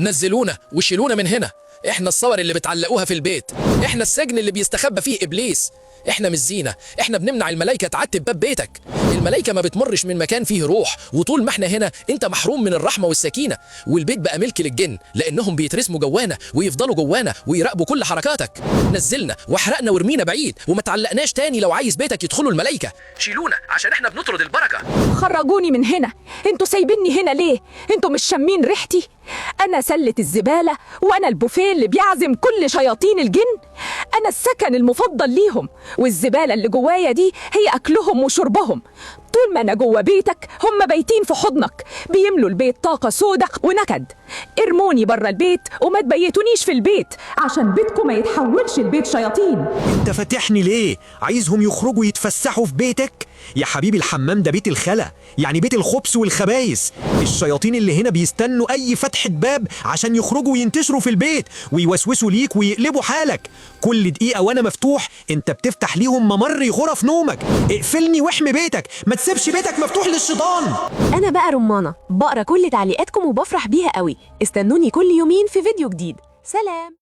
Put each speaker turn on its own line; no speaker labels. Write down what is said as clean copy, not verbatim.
نزلونا وشيلونا من هنا. احنا الصور اللي بتعلقوها في البيت، احنا السجن اللي بيستخبى فيه ابليس، احنا مش زينة، احنا بنمنع الملايكة تعتب باب بيتك. الملايكة ما بتمرش من مكان فيه روح، وطول ما احنا هنا انت محروم من الرحمة والسكينة. والبيت بقى ملك للجن لانهم بيترسموا جوانا ويفضلوا جوانا ويراقبوا كل حركاتك. نزلنا واحرقنا ورمينا بعيد وما تعلقناش تاني لو عايز بيتك يدخلوا الملايكة. شيلونا عشان احنا بنطرد البركة.
خرجوني من هنا، انتوا سايبيني هنا ليه؟ انتوا مش شامين ريحتي؟ انا سلة الزبالة وانا البوفيه اللي بيعزم كل شياطين الجن. انا السكن المفضل ليهم، والزبالة اللي جوايا دي هي اكلهم وشربهم. طول ما انا جوا بيتك هم بايتين في حضنك، بيملوا البيت طاقة سودة ونكد. ارموني بره البيت وما تبيتونيش في البيت عشان بيتكم ما يتحولش لبيت شياطين.
انت فاتحني ليه؟ عايزهم يخرجوا يتفسحوا في بيتك؟ يا حبيبي الحمام ده بيت الخلا، يعني بيت الخبث والخبايث. الشياطين اللي هنا بيستنوا اي فتحة باب عشان يخرجوا وينتشروا في البيت ويوسوسوا ليك ويقلبوا حالك. كل دقيقة وانا مفتوح انت بتفتح ليهم ممر غرف نومك. اقفلني واحمي بيتك، ما تسيبش بيتك مفتوح للشيطان.
أنا بقى رمانة، بقرا كل تعليقاتكم وبفرح بيها قوي. استنوني كل يومين في فيديو جديد. سلام.